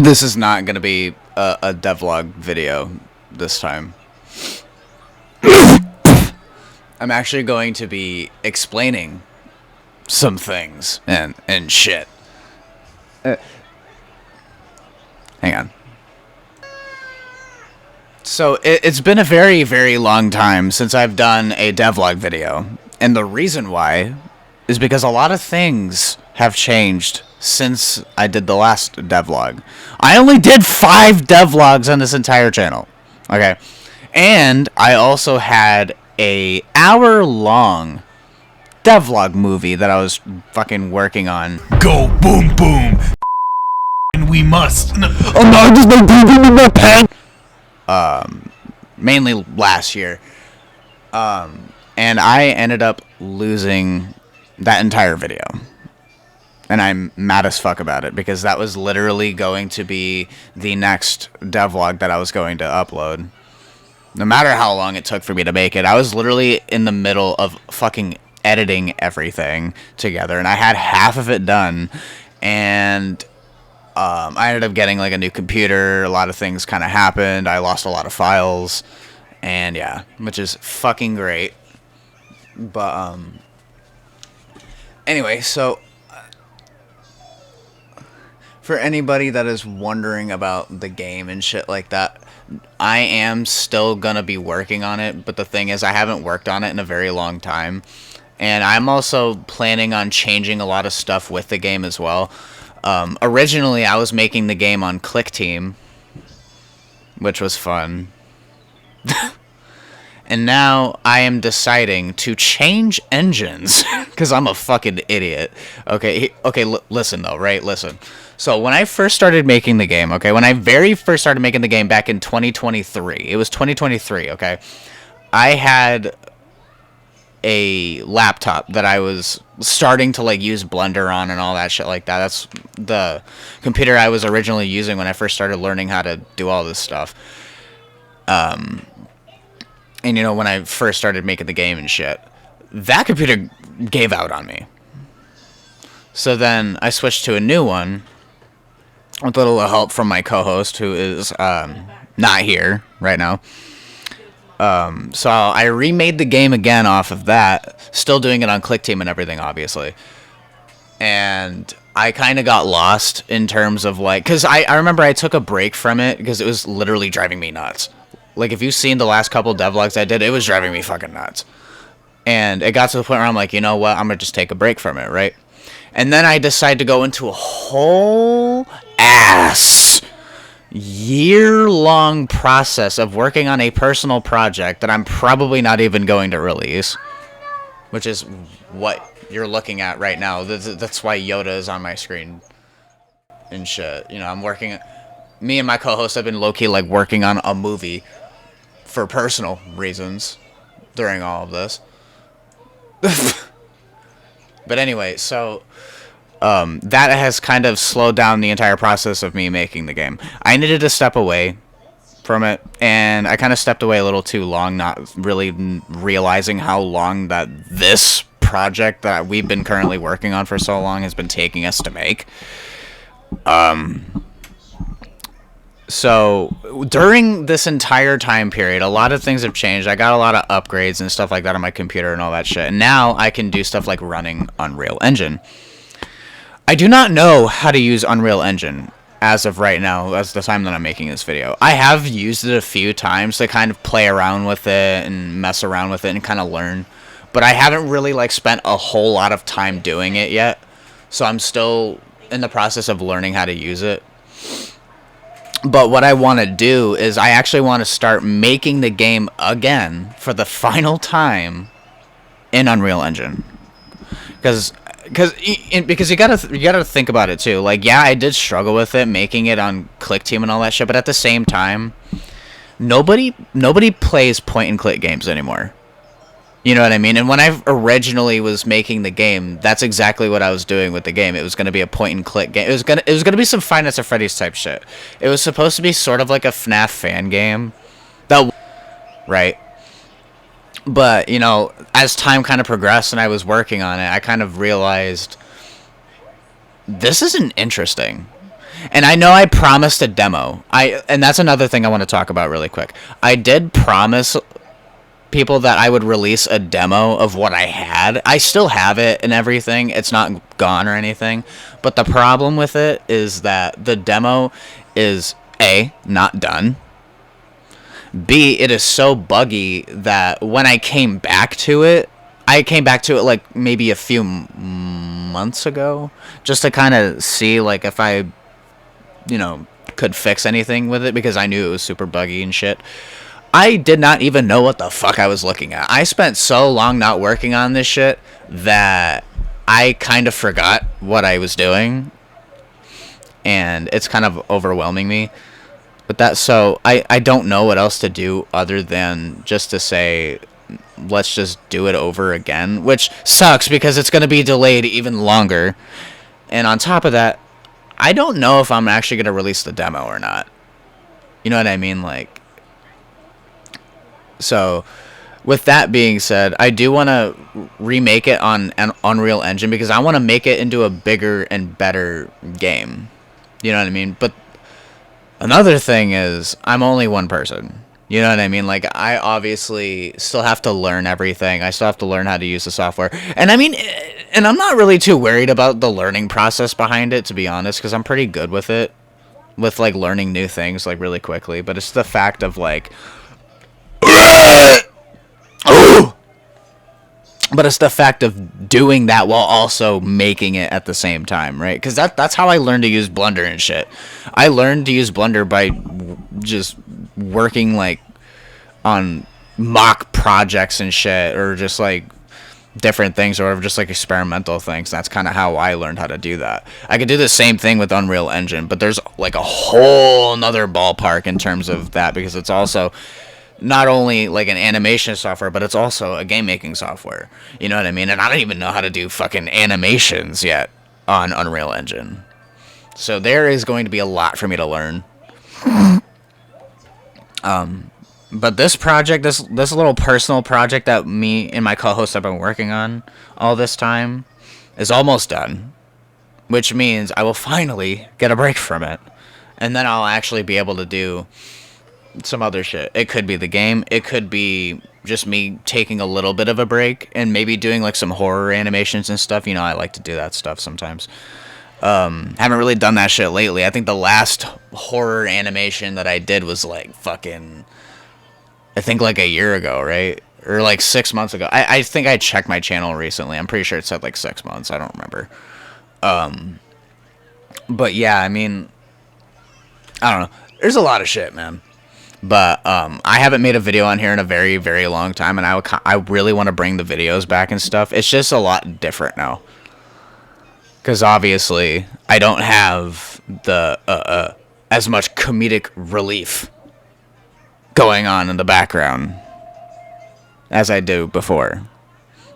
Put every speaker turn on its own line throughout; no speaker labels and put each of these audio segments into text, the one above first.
This is not going to be a devlog video this time. I'm actually going to be explaining some things and shit. Hang on. So it's been a very, very long time since I've done a devlog video. And the reason why is because a lot of things have changed since I did the last devlog. I only did 5 devlogs on this entire channel. Okay. And I also had a hour-long devlog movie that I was fucking working on.
Go boom boom. And we must.
Oh no, I just made boom boom in my pants. Mainly last year. And I ended up losing that entire video. And I'm mad as fuck about it, because that was literally going to be the next devlog that I was going to upload. No matter how long it took for me to make it, I was literally in the middle of fucking editing everything together, and I had half of it done, and I ended up getting like a new computer. A lot of things kind of happened. I lost a lot of files, and yeah, which is fucking great. But anyway, so for anybody that is wondering about the game and shit like that, I am still gonna be working on it, but the thing is, I haven't worked on it in a very long time, and I'm also planning on changing a lot of stuff with the game as well. Originally, I was making the game on ClickTeam, which was fun. And now I am deciding to change engines, because I'm a fucking idiot. Okay, listen though, right? Listen. So when I first started making the game, okay, when I very first started making the game back in 2023, it was 2023, okay, I had a laptop that I was starting to like use Blender on and all that shit like that. That's the computer I was originally using when I first started learning how to do all this stuff. And you know, when I first started making the game and shit, that computer gave out on me. So then I switched to a new one with a little help from my co-host, who is not here right now. So I remade the game again off of that, still doing it on ClickTeam and everything, obviously. And I kind of got lost in terms of like, because I remember I took a break from it because it was literally driving me nuts. Like, if you've seen the last couple devlogs I did, it was driving me fucking nuts. And it got to the point where I'm like, you know what, I'm going to just take a break from it, right? And then I decided to go into a whole ass year-long process of working on a personal project that I'm probably not even going to release. Which is what you're looking at right now. That's why Yoda is on my screen and shit. You know, I'm working... Me and my co-host have been low-key, like, working on a movie for personal reasons during all of this. But anyway, so that has kind of slowed down the entire process of me making the game. I needed to step away from it, and I kind of stepped away a little too long, not really realizing how long that this project that we've been currently working on for so long has been taking us to make. So during this entire time period, a lot of things have changed. I got a lot of upgrades and stuff like that on my computer and all that shit. And now I can do stuff like running Unreal Engine. I do not know how to use Unreal Engine as of right now, as the time that I'm making this video. I have used it a few times to kind of play around with it and mess around with it and kind of learn. But I haven't really like spent a whole lot of time doing it yet. So I'm still in the process of learning how to use it. But what I want to do is I actually want to start making the game again for the final time in Unreal Engine. Because you gotta think about it too. Like, yeah, I did struggle with it, making it on ClickTeam and all that shit, but at the same time, nobody plays point and click games anymore. You know what I mean? And when I originally was making the game, that's exactly what I was doing with the game. It was going to be a point and click game. It was going to be some Five Nights at Freddy's type shit. It was supposed to be sort of like a FNAF fan game. Right? But, you know, as time kind of progressed and I was working on it, I kind of realized this isn't interesting. And I know I promised a demo. And that's another thing I want to talk about really quick. I did promise people that I would release a demo of what I had. I still have it and everything. It's not gone or anything. But the problem with it is that the demo is A, not done. B, it is so buggy that when I came back to it like maybe a few months ago, just to kind of see like if I, could fix anything with it, because I knew it was super buggy and shit. I did not even know what the fuck I was looking at. I spent so long not working on this shit that I kind of forgot what I was doing, and it's kind of overwhelming me. But so I don't know what else to do other than just to say, let's just do it over again, which sucks because it's going to be delayed even longer. And on top of that, I don't know if I'm actually going to release the demo or not. You know what I mean? Like, so with that being said, I do want to remake it on an Unreal Engine because I want to make it into a bigger and better game. You know what I mean? But another thing is, I'm only one person. You know what I mean? Like, I obviously still have to learn everything. I still have to learn how to use the software. And I mean, and I'm not really too worried about the learning process behind it, to be honest, because I'm pretty good with it. With, like, learning new things, like, really quickly. But it's the fact of, like... But it's the fact of doing that while also making it at the same time, right? Because that's how I learned to use Blender and shit. I learned to use Blender by just working, like, on mock projects and shit, or just, like, different things, or just, like, experimental things. That's kind of how I learned how to do that. I could do the same thing with Unreal Engine, but there's, like, a whole nother ballpark in terms of that, because it's also... not only like an animation software, but it's also a game making software. You know what I mean? And I don't even know how to do fucking animations yet on Unreal Engine. So there is going to be a lot for me to learn. But this project, this little personal project that me and my co-host have been working on all this time is almost done. Which means I will finally get a break from it. And then I'll actually be able to do some other shit. It could be the game. It could be just me taking a little bit of a break and maybe doing like some horror animations and stuff. You know, I like to do that stuff sometimes. Haven't really done that shit lately. I think the last horror animation that I did was like fucking, I think like a year ago, right? Or like 6 months ago. I think I checked my channel recently. I'm pretty sure it said like 6 months. I don't remember. But yeah, I mean, I don't know. There's a lot of shit, man. But I haven't made a video on here in a very, very long time, and I really want to bring the videos back and stuff. It's just a lot different now. Because obviously, I don't have the as much comedic relief going on in the background as I do before.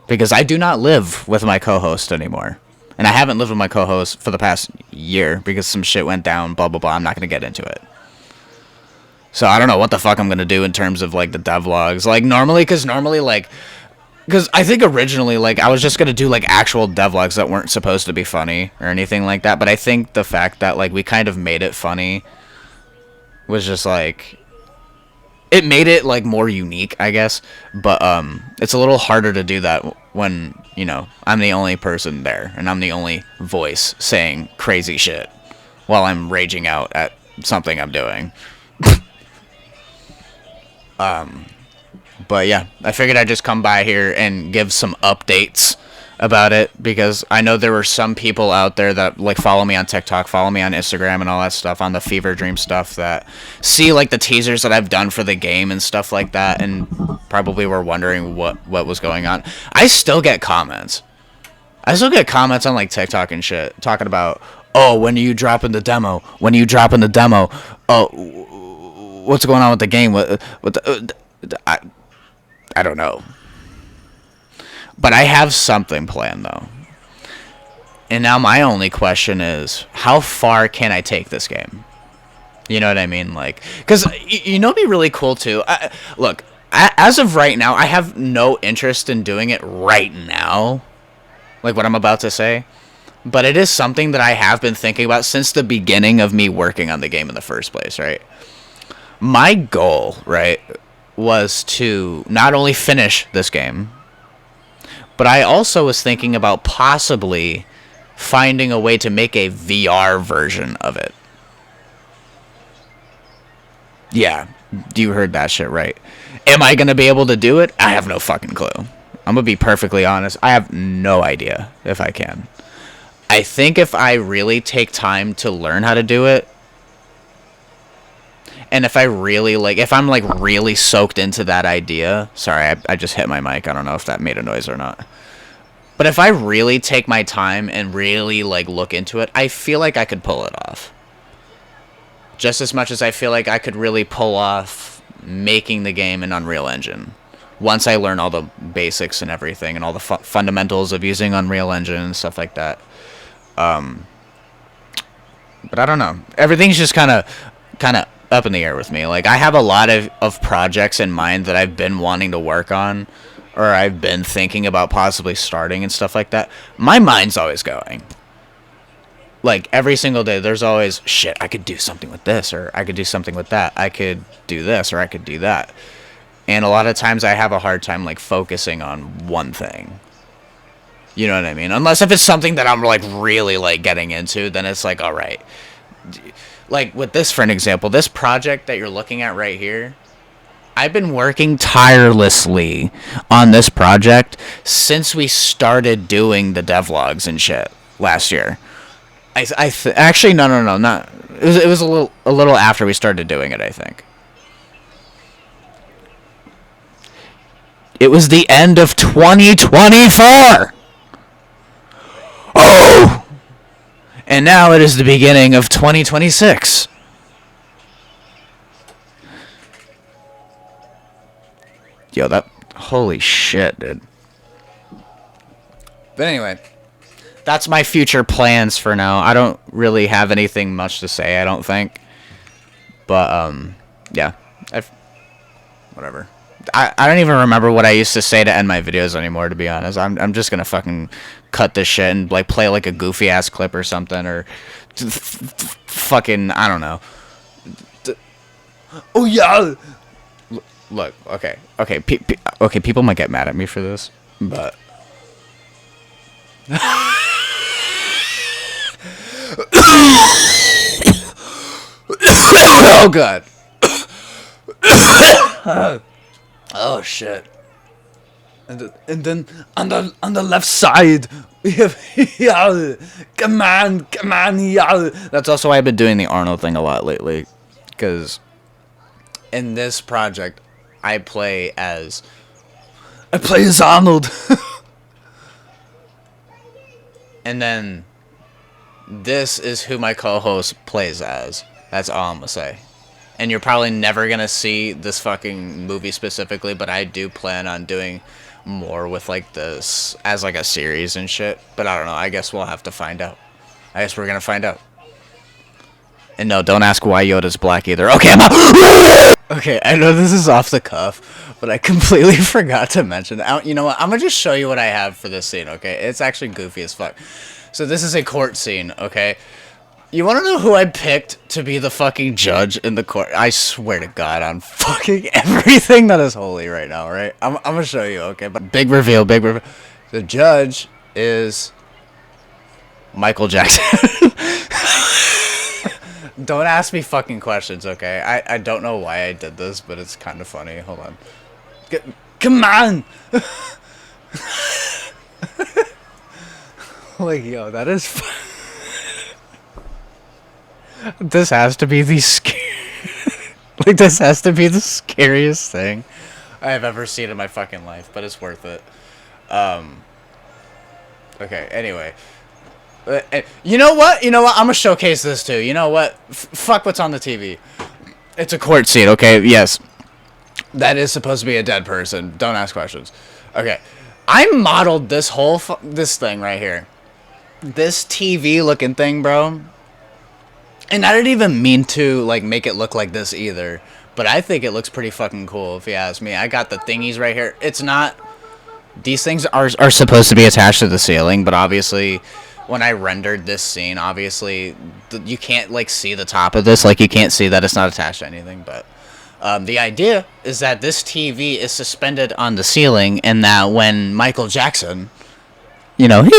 Because I do not live with my co-host anymore. And I haven't lived with my co-host for the past year because some shit went down, blah, blah, blah. I'm not going to get into it. So I don't know what the fuck I'm going to do in terms of, like, the devlogs. Like, normally, like... Because I think originally, like, I was just going to do, like, actual devlogs that weren't supposed to be funny or anything like that. But I think the fact that, like, we kind of made it funny was just, like... It made it, like, more unique, I guess. But, it's a little harder to do that when, you know, I'm the only person there. And I'm the only voice saying crazy shit while I'm raging out at something I'm doing. But yeah, I figured I'd just come by here and give some updates about it, because I know there were some people out there that, like, follow me on TikTok, follow me on Instagram and all that stuff, on the Fever Dream stuff, that see, like, the teasers that I've done for the game and stuff like that, and probably were wondering what was going on. I still get comments. I still get comments on, like, TikTok and shit, talking about, oh, when are you dropping the demo? When are you dropping the demo? Oh, what's going on with the game? I don't know. But I have something planned, though. And now my only question is, how far can I take this game? You know what I mean? Like, because, you know, it'd be really cool, too. Look, as of right now, I have no interest in doing it right now. Like what I'm about to say. but it is something that I have been thinking about since the beginning of me working on the game in the first place, right? My goal, right, was to not only finish this game, but I also was thinking about possibly finding a way to make a VR version of it. Yeah, you heard that shit right. Am I going to be able to do it? I have no fucking clue. I'm going to be perfectly honest. I have no idea if I can. I think if I really take time to learn how to do it, and if I really, like, if I'm, like, really soaked into that idea... Sorry, I just hit my mic. I don't know if that made a noise or not. But if I really take my time and really, like, look into it, I feel like I could pull it off. Just as much as I feel like I could really pull off making the game in Unreal Engine. Once I learn all the basics and everything, and all the fundamentals of using Unreal Engine and stuff like that. But I don't know. Everything's just kind of up in the air with me. Like, I have a lot of projects in mind that I've been wanting to work on, or I've been thinking about possibly starting and stuff like that. My mind's always going. Like, every single day, there's always, shit, I could do something with this, or I could do something with that. I could do this, or I could do that. And a lot of times I have a hard time, like, focusing on one thing. You know what I mean? Unless if it's something that I'm, like, really, like, getting into, then it's like, alright. Like, with this, for an example, this project that you're looking at right here, I've been working tirelessly on this project since we started doing the devlogs and shit last year. Actually, no, not. It was a little after we started doing it, I think. It was the end of 2024. Oh! And now it is the beginning of 2026. Yo, holy shit, dude. But anyway, that's my future plans for now. I don't really have anything much to say, I don't think. But, yeah. Whatever. I don't even remember what I used to say to end my videos anymore, to be honest. I'm just gonna fucking cut this shit and, like, play, like, a goofy-ass clip or something, or fucking, I don't know. Oh, yeah! Look, okay, people might get mad at me for this, but... Oh, God. Oh, shit. And then on the left side we have yeah, come on, yeah. That's also why I've been doing the Arnold thing a lot lately, because in this project I play as Arnold. And then this is who my co-host plays as. That's all I'm gonna say. And you're probably never gonna see this fucking movie specifically, but I do plan on doing more with, like, this as, like, a series and shit. But I don't know. I guess we'll have to find out. I guess we're gonna find out. And no, don't ask why Yoda's black either. Okay, I'm out. Okay, I know this is off the cuff, but I completely forgot to mention. You know what? I'm gonna just show you what I have for this scene, okay? It's actually goofy as fuck. So this is a court scene, okay? You want to know who I picked to be the fucking judge in the court? I swear to God, on fucking everything that is holy right now, right? I'm gonna show you, okay? But big reveal. The judge is Michael Jackson. Don't ask me fucking questions, okay? I don't know why I did this, but it's kind of funny. Hold on. Come on! Like, yo, that is... This has to be the like, this has to be the scariest thing I have ever seen in my fucking life, but it's worth it. Okay, anyway. You know what? I'm gonna showcase this too. You know what? Fuck what's on the TV. It's a court scene, okay? Yes. That is supposed to be a dead person. Don't ask questions. Okay. I modeled this whole this thing right here. This TV looking thing, bro. And I didn't even mean to, like, make it look like this either. But I think it looks pretty fucking cool, if you ask me. I got the thingies right here. It's not... These things are supposed to be attached to the ceiling, but obviously when I rendered this scene, obviously, you can't, like, see the top of this. Like, you can't see that it's not attached to anything, but... the idea is that this TV is suspended on the ceiling, and that when Michael Jackson, you know,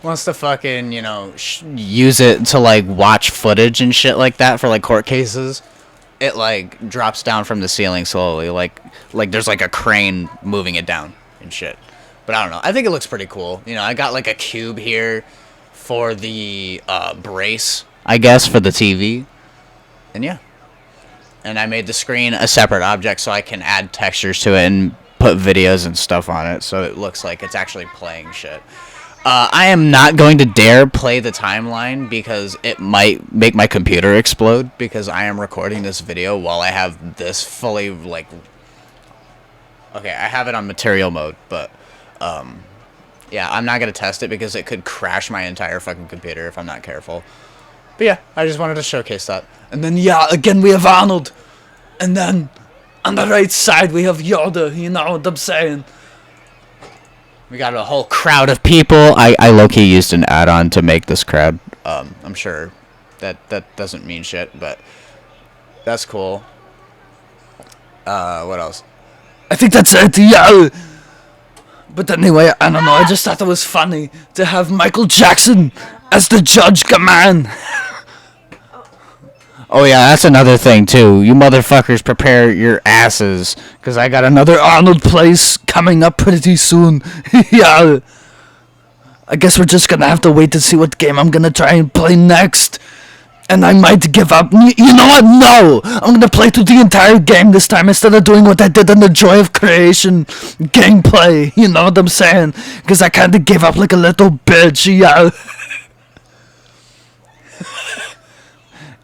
wants to fucking, you know, use it to, like, watch footage and shit like that for, like, court cases, it, like, drops down from the ceiling slowly. Like there's, like, a crane moving it down and shit. But I don't know. I think it looks pretty cool. You know, I got, like, a cube here for the brace, I guess, for the TV. And, yeah. And I made the screen a separate object so I can add textures to it and put videos and stuff on it so it looks like it's actually playing shit. I am not going to dare play the timeline because it might make my computer explode because I am recording this video while I have this fully, like... Okay, I have it on material mode, but, yeah, I'm not going to test it because it could crash my entire fucking computer if I'm not careful. But yeah, I just wanted to showcase that. And then, yeah, again we have Arnold. And then, on the right side we have Yoda, you know what I'm saying? We got a whole crowd of people. I low-key used an add-on to make this crowd. I'm sure that doesn't mean shit, but that's cool. What else? I think that's it, yeah! But anyway, I don't know, I just thought it was funny to have Michael Jackson as the judge, come on! Oh yeah, that's another thing too. You motherfuckers prepare your asses, because I got another Arnold Place coming up pretty soon. Yeah. I guess we're just gonna have to wait to see what game I'm gonna try and play next. And I might give up. You know what? No! I'm gonna play through the entire game this time instead of doing what I did in the Joy of Creation gameplay. You know what I'm saying? Because I kinda gave up like a little bitch, yeah.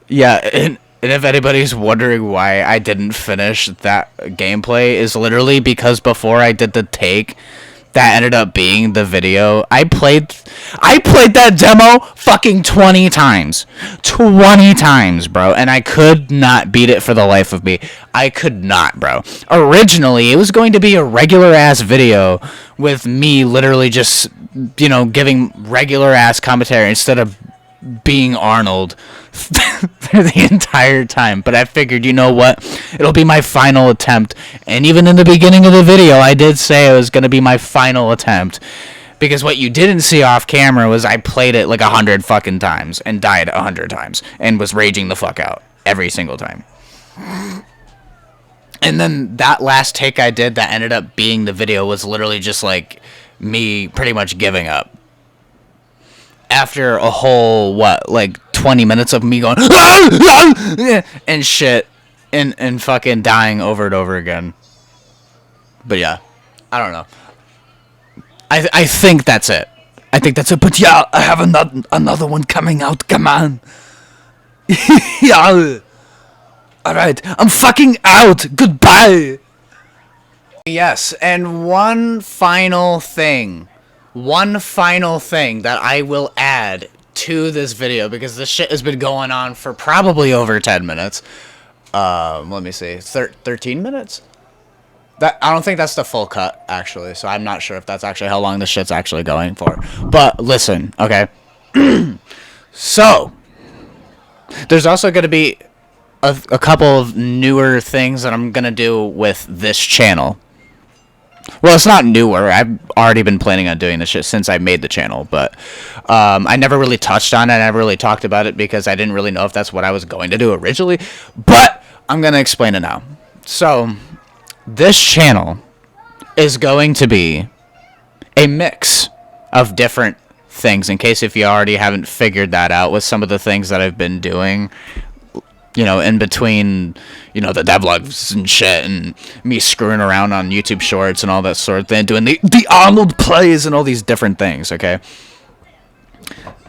Yeah, and if anybody's wondering why I didn't finish that gameplay, is literally because before I did the take, that ended up being the video. I played that demo fucking 20 times. 20 times, bro. And I could not beat it for the life of me. I could not, bro. Originally, it was going to be a regular-ass video with me literally just, you know, giving regular-ass commentary instead of being Arnold the entire time. But I figured, you know what, it'll be my final attempt. And even in the beginning of the video I did say it was going to be my final attempt, because what you didn't see off camera was I played it like 100 fucking times and died 100 times and was raging the fuck out every single time. And then that last take I did that ended up being the video was literally just like me pretty much giving up. After a whole, what, like 20 minutes of me going and shit and fucking dying over and over again. But yeah, I don't know. I think that's it. I think that's it. But yeah, I have another one coming out. Come on. Yeah. Alright, I'm fucking out. Goodbye. Yes, and one final thing that I will add to this video, because this shit has been going on for probably over 10 minutes. Let me see, 13 minutes? I don't think that's the full cut, actually, so I'm not sure if that's actually how long this shit's actually going for. But listen, okay? So, there's also going to be a couple of newer things that I'm going to do with this channel. Well, it's not newer. I've already been planning on doing this shit since I made the channel, but I never really touched on it. I never really talked about it because I didn't really know if that's what I was going to do originally, but I'm going to explain it now. So, this channel is going to be a mix of different things, in case if you already haven't figured that out with some of the things that I've been doing, you know, in between, you know, the devlogs and shit, and me screwing around on YouTube Shorts and all that sort of thing, doing the Arnold plays and all these different things, okay?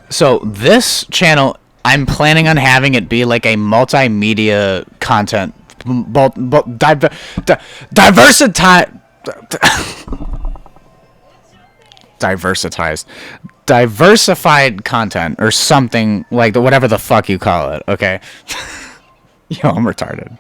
So, this channel, I'm planning on having it be like a multimedia content, diversified content, or something like whatever the fuck you call it, okay? Yo, I'm retarded.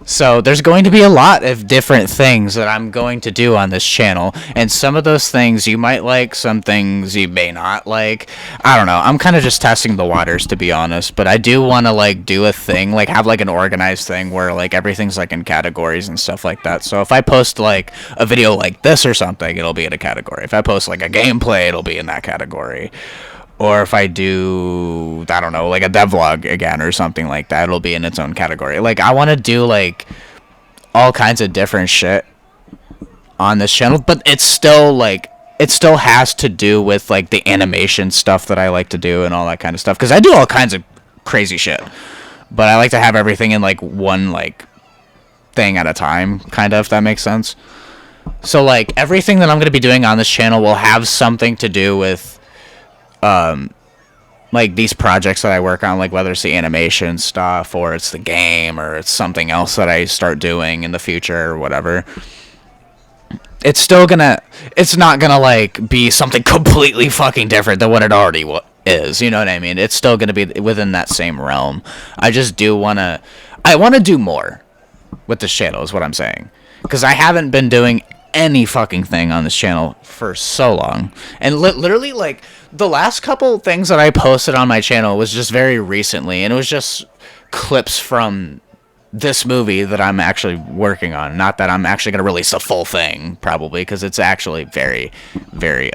So there's going to be a lot of different things that I'm going to do on this channel, and some of those things you might like, some things you may not like. I don't know. I'm kind of just testing the waters, to be honest, but I do want to like do a thing, like have like an organized thing where like everything's like in categories and stuff like that. So if I post like a video like this or something, it'll be in a category. If I post like a gameplay, it'll be in that category. Or if I do, I don't know, like a devlog again or something like that, it'll be in its own category. Like, I want to do, like, all kinds of different shit on this channel, but it's still, like, it still has to do with, like, the animation stuff that I like to do and all that kind of stuff. Because I do all kinds of crazy shit. But I like to have everything in, like, one, like, thing at a time, kind of, if that makes sense. So, like, everything that I'm going to be doing on this channel will have something to do with like these projects that I work on, like whether it's the animation stuff or it's the game or it's something else that I start doing in the future or whatever. It's not gonna like be something completely fucking different than what it already is, you know what I mean? It's still gonna be within that same realm. I want to do more with this channel is what I'm saying, because I haven't been doing any fucking thing on this channel for so long, and literally like the last couple things that I posted on my channel was just very recently, and it was just clips from this movie that I'm actually working on. Not that I'm actually going to release the full thing, probably, because it's actually very, very,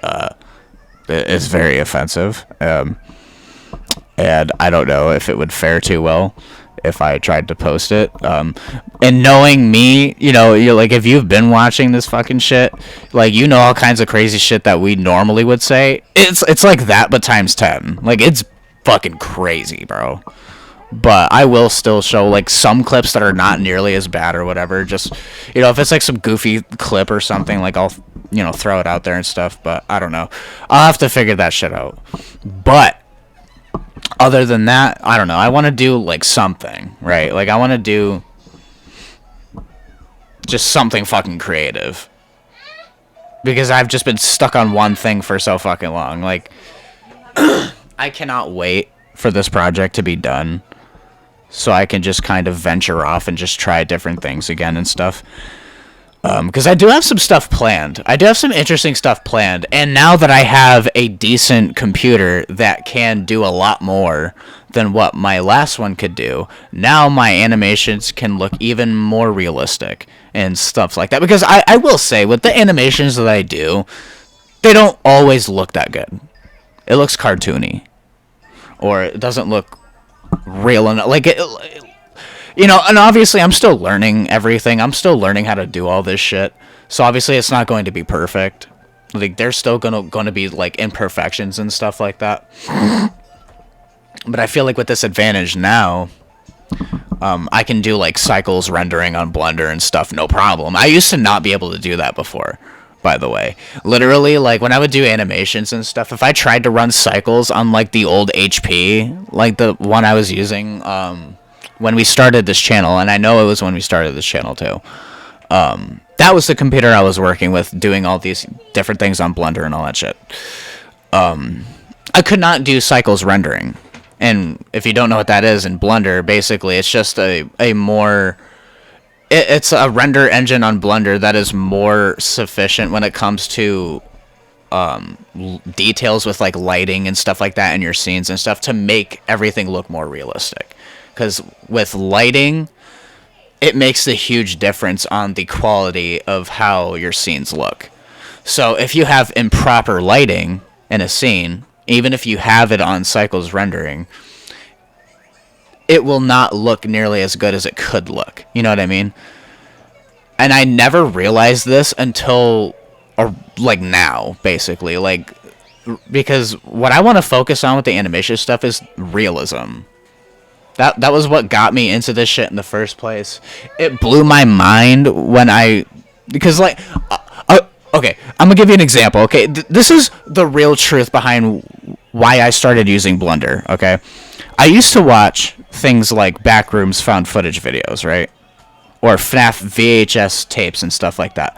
it's very offensive. And I don't know if it would fare too well if I tried to post it. And knowing me, you know, you're like, if you've been watching this fucking shit, like, you know, all kinds of crazy shit that we normally would say. It's like that, but times 10. Like, it's fucking crazy, bro. But I will still show, like, some clips that are not nearly as bad or whatever. Just, you know, if it's, like, some goofy clip or something, like, I'll, you know, throw it out there and stuff. But I don't know. I'll have to figure that shit out. But other than that, I don't know. I want to do, like, something, right? Like, I want to do just something fucking creative. Because I've just been stuck on one thing for so fucking long. Like, I cannot wait for this project to be done so I can just kind of venture off and just try different things again and stuff. Because I do have some stuff planned. I do have some interesting stuff planned. And now that I have a decent computer that can do a lot more than what my last one could do, now my animations can look even more realistic and stuff like that. Because I will say, with the animations that I do, they don't always look that good. It looks cartoony. Or it doesn't look real enough. Like, you know, and obviously I'm still learning everything. I'm still learning how to do all this shit. So obviously it's not going to be perfect. Like, there's still gonna be, like, imperfections and stuff like that. But I feel like with this advantage now, I can do, like, cycles rendering on Blender and stuff, no problem. I used to not be able to do that before, by the way. Literally, like, when I would do animations and stuff, if I tried to run cycles on, like, the old HP, like the one I was using, when we started this channel, and I know it was when we started this channel, too, that was the computer I was working with, doing all these different things on Blender and all that shit. I could not do cycles rendering. And if you don't know what that is in Blender, basically it's just a more... It's a render engine on Blender that is more sufficient when it comes to details with, like, lighting and stuff like that in your scenes and stuff to make everything look more realistic. Because with lighting, it makes a huge difference on the quality of how your scenes look. So if you have improper lighting in a scene, even if you have it on cycles rendering, it will not look nearly as good as it could look. You know what I mean? And I never realized this until, or like, now, basically. Like, because what I want to focus on with the animation stuff is realism. That was what got me into this shit in the first place. It blew my mind when because, like, okay, I'm gonna give you an example, okay? This is the real truth behind why I started using Blender, okay? I used to watch things like Backrooms found footage videos, right? Or FNAF VHS tapes and stuff like that.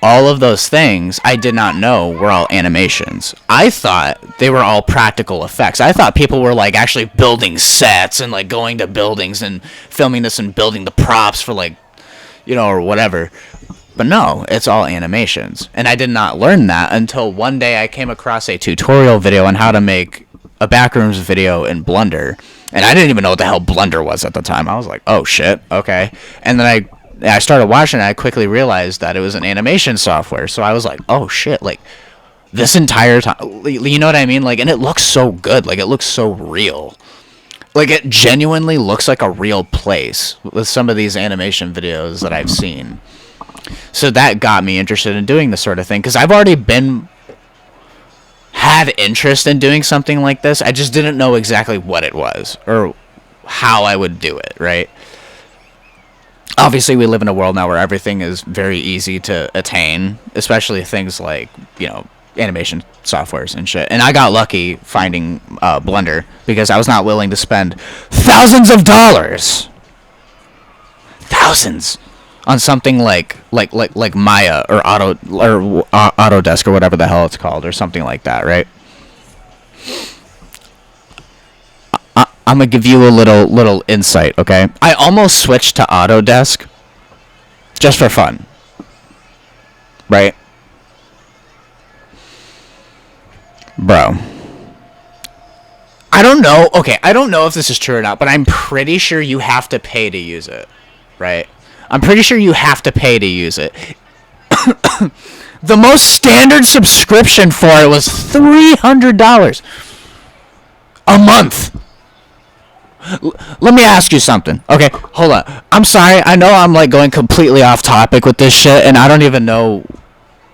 all of those things I did not know were all animations. I thought they were all practical effects. I thought people were like actually building sets and like going to buildings and filming this and building the props for like, you know, or whatever. But no, it's all animations. And I did not learn that until one day I came across a tutorial video on how to make a backrooms video in Blender. And I didn't even know what the hell Blender was at the time. I was like, oh shit, okay. And then I started watching it, and I quickly realized that it was an animation software. So I was like, oh shit, like this entire time, you know what I mean? Like, and it looks so good. Like, it looks so real. Like, it genuinely looks like a real place with some of these animation videos that I've seen. So that got me interested in doing this sort of thing, because I've already had interest in doing something like this. I just didn't know exactly what it was or how I would do it, right? Obviously, we live in a world now where everything is very easy to attain, especially things like, you know, animation softwares and shit. And I got lucky finding Blender, because I was not willing to spend thousands of dollars, thousands, on something like Maya or Autodesk or whatever the hell it's called, or something like that, right? I'm gonna give you a little insight, okay? I almost switched to Autodesk just for fun, right? Bro, I don't know. Okay, I don't know if this is true or not, but I'm pretty sure you have to pay to use it, right? I'm pretty sure you have to pay to use it. The most standard subscription for it was $300 a month. Let me ask you something. Okay, hold on. I'm sorry. I know I'm like going completely off topic with this shit, and I don't even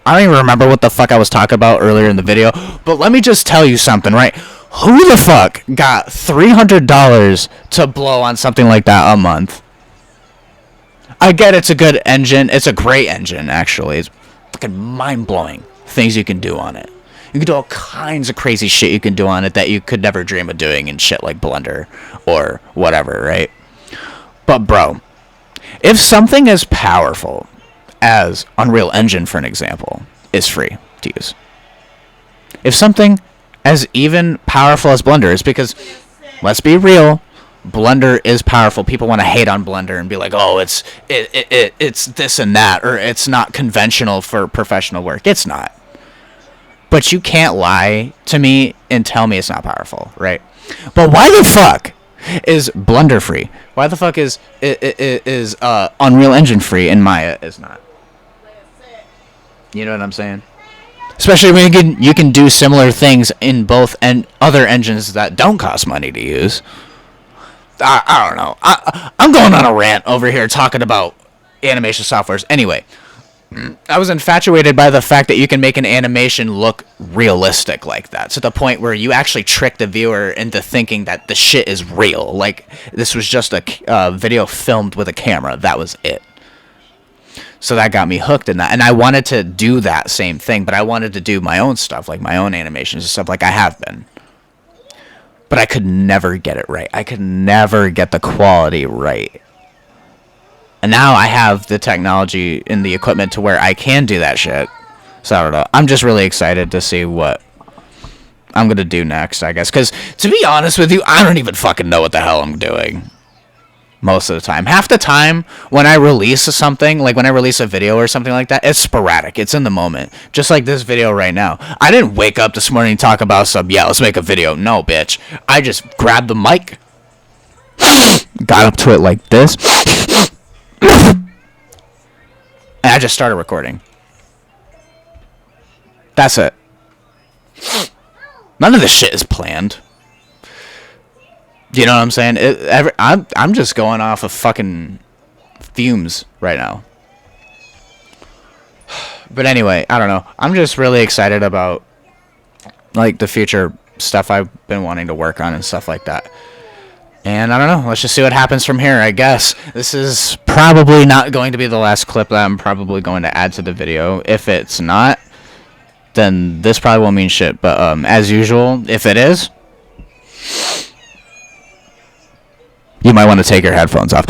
remember what the fuck I was talking about earlier in the video. But let me just tell you something, right? Who the fuck got $300 to blow on something like that a month? I get it's a good engine. It's a great engine, actually. It's fucking mind-blowing things you can do on it. You can do all kinds of crazy shit you can do on it that you could never dream of doing in shit like Blender or whatever, right? But bro, if something as powerful as Unreal Engine, for an example, is free to use, if something as even powerful as Blender is, because let's be real, Blender is powerful. People want to hate on Blender and be like, oh, it's this and that, or it's not conventional for professional work. It's not. But you can't lie to me and tell me it's not powerful, right? But why the fuck is Blender free? Why the fuck is Unreal Engine free and Maya is not? You know what I'm saying? Especially when you can do similar things in both and other engines that don't cost money to use. I don't know. I'm going on a rant over here talking about animation softwares. Anyway, I was infatuated by the fact that you can make an animation look realistic like that, to the point where you actually trick the viewer into thinking that the shit is real. Like, this was just a video filmed with a camera. That was it. So that got me hooked in that. And I wanted to do that same thing, but I wanted to do my own stuff, like my own animations and stuff, like I have been. But I could never get it right. I could never get the quality right. And now I have the technology and the equipment to where I can do that shit. So I don't know. I'm just really excited to see what I'm going to do next, I guess. Because to be honest with you, I don't even fucking know what the hell I'm doing. Most of the time. Half the time when I release something, like when I release a video or something like that, it's sporadic. It's in the moment. Just like this video right now. I didn't wake up this morning and talk about let's make a video. No, bitch. I just grabbed the mic, got up to it like this, and I just started recording. That's it. None of this shit is planned. You know what I'm saying? I'm just going off of fucking fumes right now. But anyway, I don't know. I'm just really excited about like the future stuff I've been wanting to work on and stuff like that. And I don't know. Let's just see what happens from here, I guess. This is probably not going to be the last clip that I'm probably going to add to the video. If it's not, then this probably won't mean shit. But as usual, if it is, you might want to take your headphones off.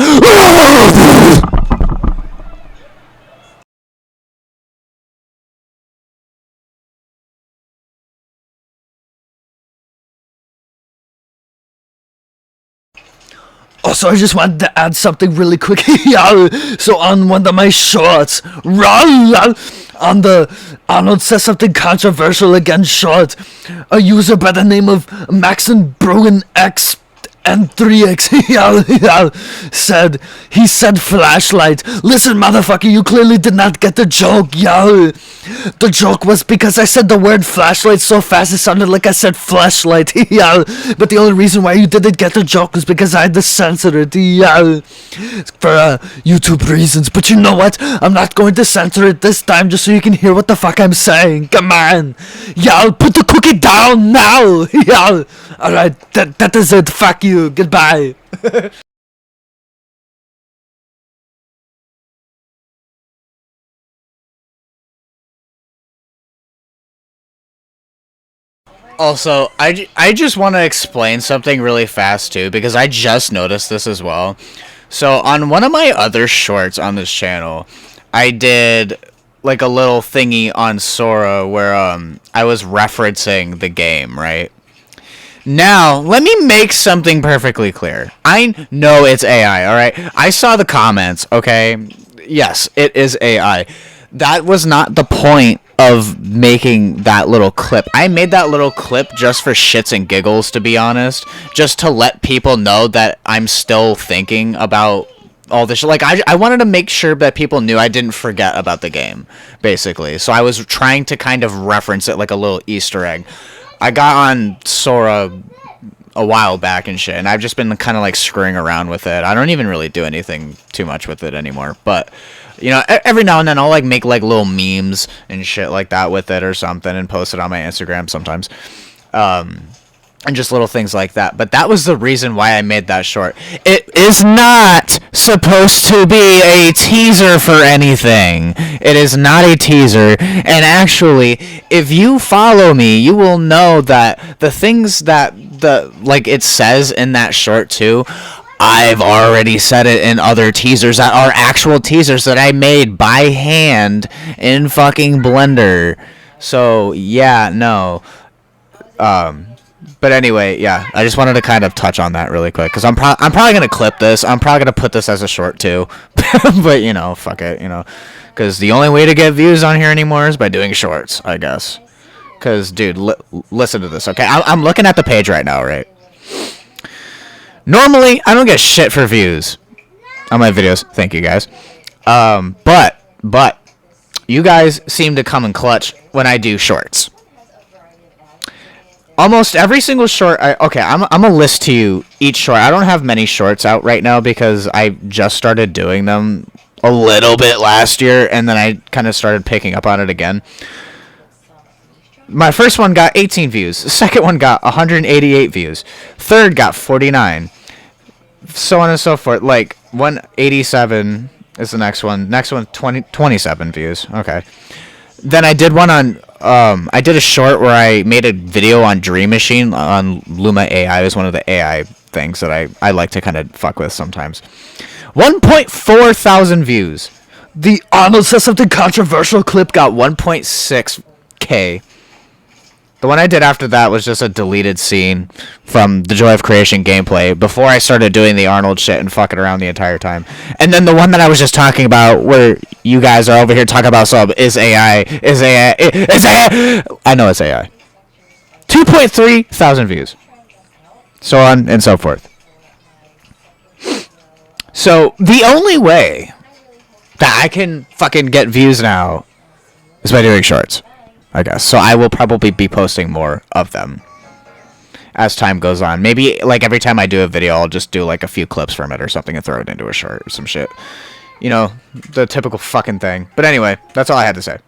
Also, I just wanted to add something really quick. Yeah, so on one of my shorts, on the Arnold says something controversial again short, a user by the name of Maxon Bruin X and 3x said flashlight. Listen, motherfucker, you clearly did not get the joke, yo. The joke was because I said the word flashlight so fast it sounded like I said flashlight, yo. But the only reason why you didn't get the joke was because I had to censor it, yo. For YouTube reasons. But you know what? I'm not going to censor it this time just so you can hear what the fuck I'm saying. Come on. Yo, put the cookie down now. Yo. Alright, that is it. Fuck you. Goodbye.
Also, I just want to explain something really fast too, because I just noticed this as well. So on one of my other shorts on this channel, I did like a little thingy on Sora where I was referencing the game, right? Now, let me make something perfectly clear. I know it's AI, alright? I saw the comments, okay? Yes, it is AI. That was not the point of making that little clip. I made that little clip just for shits and giggles, to be honest. Just to let people know that I'm still thinking about all this shit. Like, I wanted to make sure that people knew I didn't forget about the game, basically. So I was trying to kind of reference it like a little Easter egg. I got on Sora a while back and shit, and I've just been kind of like screwing around with it. I don't even really do anything too much with it anymore, but you know, every now and then I'll like make like little memes and shit like that with it or something and post it on my Instagram sometimes. And just little things like that. But that was the reason why I made that short. It is not supposed to be a teaser for anything. It is not a teaser. And actually, if you follow me, you will know that the things that like it says in that short too, I've already said it in other teasers that are actual teasers that I made by hand in fucking Blender. So, yeah, no. But anyway, yeah, I just wanted to kind of touch on that really quick, because I'm probably going to clip this. I'm probably going to put this as a short, too. But, you know, fuck it, you know. Because the only way to get views on here anymore is by doing shorts, I guess. Because, dude, listen to this, okay? I'm looking at the page right now, right? Normally, I don't get shit for views on my videos. Thank you, guys. But, you guys seem to come in clutch when I do shorts. Almost every single short, I'm gonna list to you each short. I don't have many shorts out right now because I just started doing them a little bit last year, and then I kind of started picking up on it again. My first one got 18 views. The second one got 188 views. Third got 49. So on and so forth. Like, 187 is the next one. Next one, 27 views. Okay. Then I did one on, I did a short where I made a video on Dream Machine on Luma AI. It was one of the AI things that I like to kind of fuck with sometimes. 1.4 thousand views. The Arnold Says Something Controversial clip got 1.6K. The one I did after that was just a deleted scene from the Joy of Creation gameplay before I started doing the Arnold shit and fucking around the entire time. And then the one that I was just talking about where you guys are over here talking about sub is AI. Is AI. Is AI. I know it's AI. 2.3 thousand views. So on and so forth. So the only way that I can fucking get views now is by doing shorts, I guess. So I will probably be posting more of them as time goes on. Maybe like every time I do a video, I'll just do like a few clips from it or something and throw it into a short or some shit. You know, the typical fucking thing. But anyway, that's all I had to say.